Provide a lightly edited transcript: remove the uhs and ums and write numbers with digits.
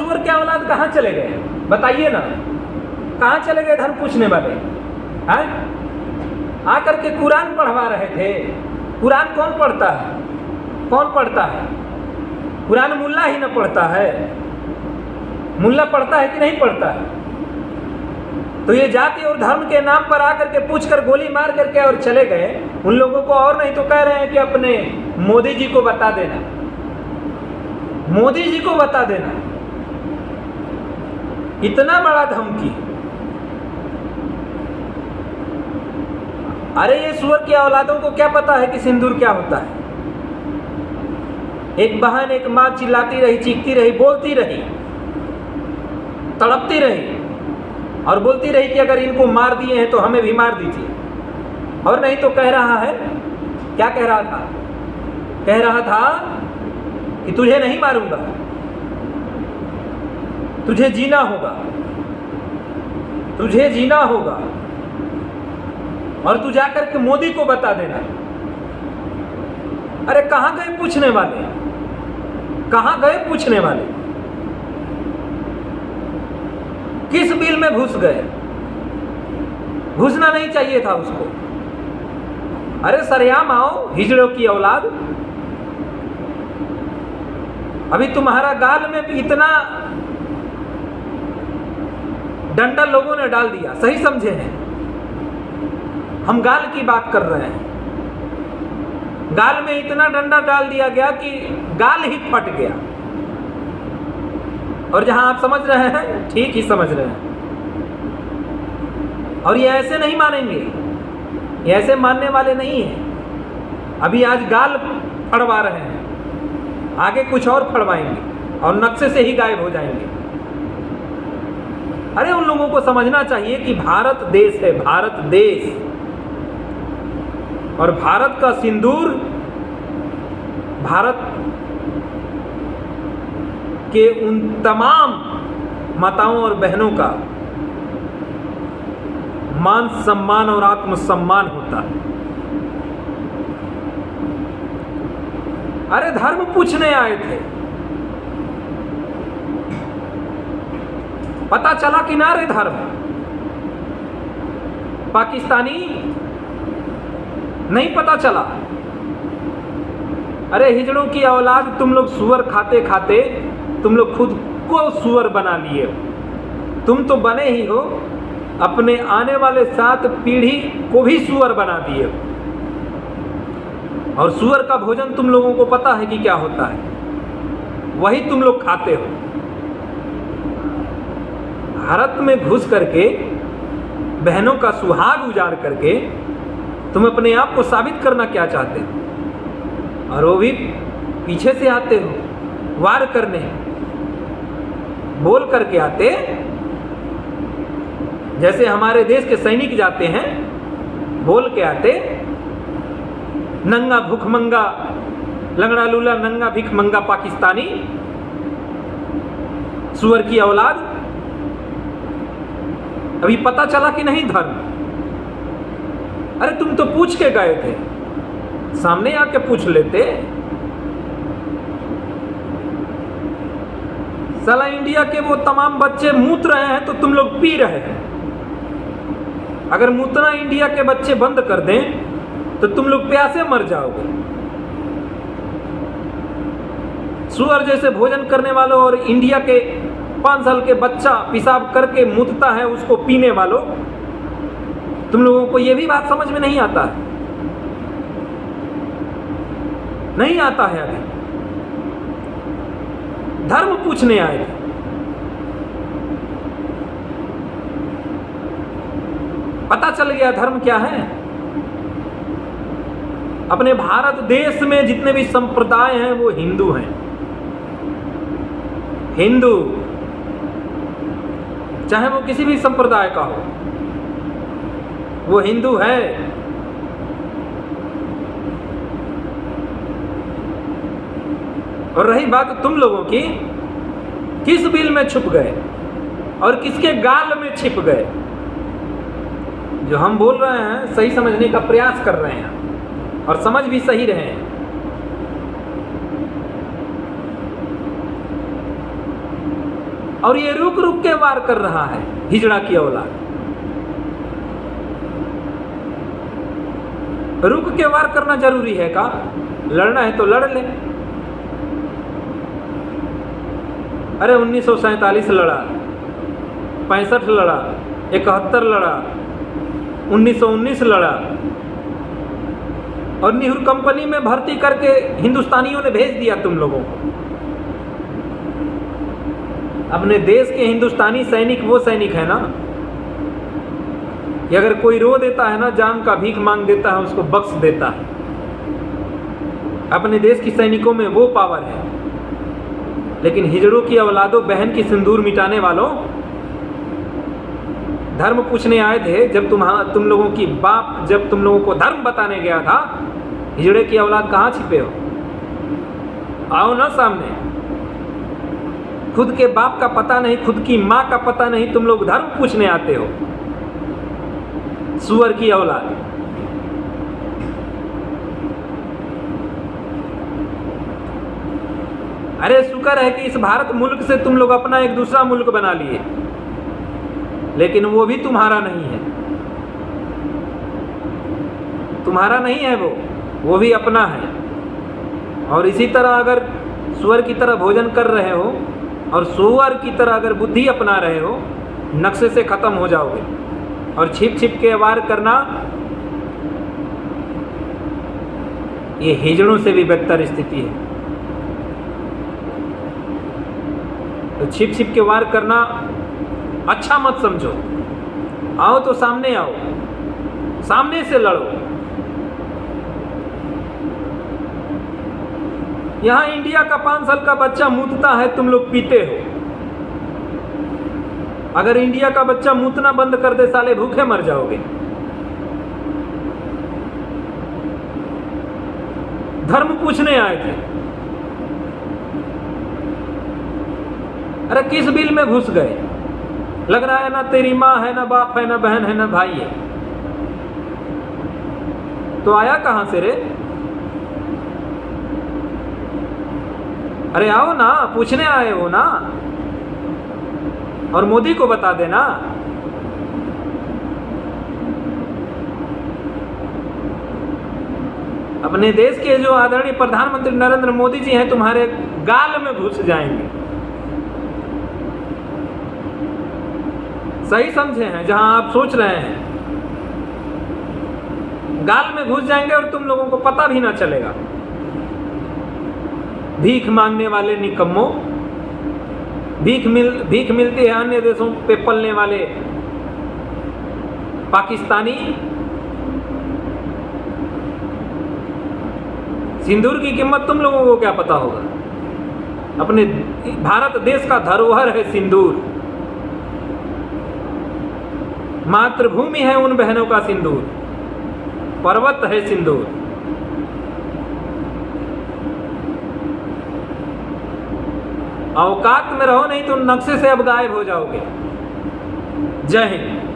सुअर के औलाद कहाँ चले गए? बताइए ना, कहाँ चले गए धर्म पूछने वाले? हैं? आकर के कुरान पढ़वा रहे थे। कुरान कौन पढ़ता है? कौन पढ़ता है? कुरान मुल्ला ही न पढ़ता है। मुल्ला पढ़ता है कि नहीं पढ़ता है? तो ये जाति और धर्म के नाम पर आकर के पूछ कर गोली मार करके और चले गए उन लोगों को। और नहीं तो कह रहे हैं कि अपने मोदी जी को बता देना, मोदी जी को बता देना। इतना बड़ा धमकी। अरे ये सुअर की औलादों को क्या पता है कि सिंदूर क्या होता है? एक बहन एक माँ चिल्लाती रही, चीखती रही, बोलती रही, तड़पती रही और बोलती रही कि अगर इनको मार दिए हैं तो हमें भी मार दीजिए। और नहीं तो कह रहा है, क्या कह रहा था? कह रहा था कि तुझे नहीं मारूंगा, तुझे जीना होगा, तुझे जीना होगा और तू जाकर के मोदी को बता देना। अरे कहां गए पूछने वाले? कहां गए पूछने वाले? किस बिल में घुस गए? घुसना नहीं चाहिए था उसको। अरे सरेआम आओ हिजड़ों की औलाद। अभी तुम्हारा गाल में भी इतना डंडा लोगों ने डाल दिया, सही समझे हैं? हम गाल की बात कर रहे हैं। गाल में इतना डंडा डाल दिया गया कि गाल ही फट गया। और जहां आप समझ रहे हैं, ठीक ही समझ रहे हैं। और ये ऐसे नहीं मानेंगे, ये ऐसे मानने वाले नहीं हैं। अभी आज गाल फड़वा रहे हैं, आगे कुछ और फड़वाएंगे और नक्शे से ही गायब हो जाएंगे। अरे उन लोगों को समझना चाहिए कि भारत देश है, भारत देश, और भारत का सिंदूर भारत के उन तमाम माताओं और बहनों का मान सम्मान और आत्मसम्मान होता है। अरे धर्म पूछने आए थे, पता चला कि ना रे धर्म पाकिस्तानी नहीं पता चला। अरे हिजड़ों की औलाद, तुम लोग सुअर खाते खाते तुम लोग खुद को सुअर बना लिए हो। तुम तो बने ही हो, अपने आने वाले 7 पीढ़ी को भी सुअर बना दिए हो। और सुअर का भोजन तुम लोगों को पता है कि क्या होता है, वही तुम लोग खाते हो। भारत में घुस करके बहनों का सुहाग उजाड़ करके तुम अपने आप को साबित करना क्या चाहते हो? और वो भी पीछे से आते हो वार करने, बोल करके आते, जैसे हमारे देश के सैनिक जाते हैं, बोल के आते, नंगा भूखमंगा, लंगड़ा लूला नंगा भिख मंगा पाकिस्तानी, सुअर की औलाद। अभी पता चला कि नहीं धर्म? अरे तुम तो पूछ के गए थे, सामने आके पूछ लेते। साला इंडिया के वो तमाम बच्चे मूत रहे हैं तो तुम लोग पी रहे हैं। अगर मूतना इंडिया के बच्चे बंद कर दें तो तुम लोग प्यासे मर जाओगे। सुअर जैसे भोजन करने वालों और इंडिया के 5 साल के बच्चा पेशाब करके मूतता है उसको पीने वालों, तुम लोगों को यह भी बात समझ में नहीं आता है? नहीं आता है। अभी धर्म पूछने आए थे। पता चल गया धर्म क्या है। अपने भारत देश में जितने भी संप्रदाय हैं वो हिंदू हैं। हिंदू, चाहे वो किसी भी संप्रदाय का हो, वो हिंदू है। और रही बात तुम लोगों की, किस बिल में छुप गए और किसके गाल में छिप गए? जो हम बोल रहे हैं सही समझने का प्रयास कर रहे हैं और समझ भी सही रहे हैं। और ये रुक रुक के वार कर रहा है, हिजड़ा की औलाद। रुक के वार करना जरूरी है का? लड़ना है तो लड़ ले। अरे 1947 लड़ा, 65 लड़ा, 71 लड़ा, 1919 लड़ा, और नेहरू कंपनी में भर्ती करके हिंदुस्तानियों ने भेज दिया तुम लोगों को। अपने देश के हिंदुस्तानी सैनिक वो सैनिक है ना कि अगर कोई रो देता है ना, जान का भीख मांग देता है, उसको बख्श देता है। अपने देश की सैनिकों में वो पावर है। लेकिन हिजड़ों की औलादों, बहन की सिंदूर मिटाने वालों, धर्म पूछने आए थे जब तुम लोगों की बाप जब तुम लोगों को धर्म बताने गया था, हिजड़े की औलाद कहाँ छिपे हो? आओ ना सामने। खुद के बाप का पता नहीं, खुद की माँ का पता नहीं, तुम लोग धर्म पूछने आते हो। सुअर की औलाद। अरे शुक्र है कि इस भारत मुल्क से तुम लोग अपना एक दूसरा मुल्क बना लिए, लेकिन वो भी तुम्हारा नहीं है। तुम्हारा नहीं है वो भी अपना है। और इसी तरह अगर सुअर की तरह भोजन कर रहे हो और सुअर की तरह अगर बुद्धि अपना रहे हो, नक्शे से खत्म हो जाओगे। और छिप छिप के वार करना ये हिजड़ों से भी बदतर स्थिति है। तो छिप छिप के वार करना अच्छा मत समझो। आओ तो सामने आओ, सामने से लड़ो। यहां इंडिया का 5 साल का बच्चा मूतता है, तुम लोग पीते हो। अगर इंडिया का बच्चा मूतना बंद कर दे, साले भूखे मर जाओगे। धर्म पूछने आए थे। अरे किस बिल में घुस गए? लग रहा है ना तेरी माँ है, ना बाप है, ना बहन है, ना भाई है। तो आया कहां से रे? अरे आओ ना, पूछने आए हो ना, और मोदी को बता देना। अपने देश के जो आदरणीय प्रधानमंत्री नरेंद्र मोदी जी हैं, तुम्हारे गाल में घुस जाएंगे। सही समझे हैं? जहां आप सोच रहे हैं, गाल में घुस जाएंगे और तुम लोगों को पता भी ना चलेगा। भीख मांगने वाले निकम्मों, भीख मिलती है अन्य देशों पे पलने वाले पाकिस्तानी। सिंदूर की कीमत तुम लोगों को क्या पता होगा? अपने भारत देश का धरोहर है सिंदूर। मातृभूमि है उन बहनों का सिंदूर, पर्वत है सिंदूर। औकात में रहो, नहीं तो नक्शे से अब गायब हो जाओगे। जय हिंद।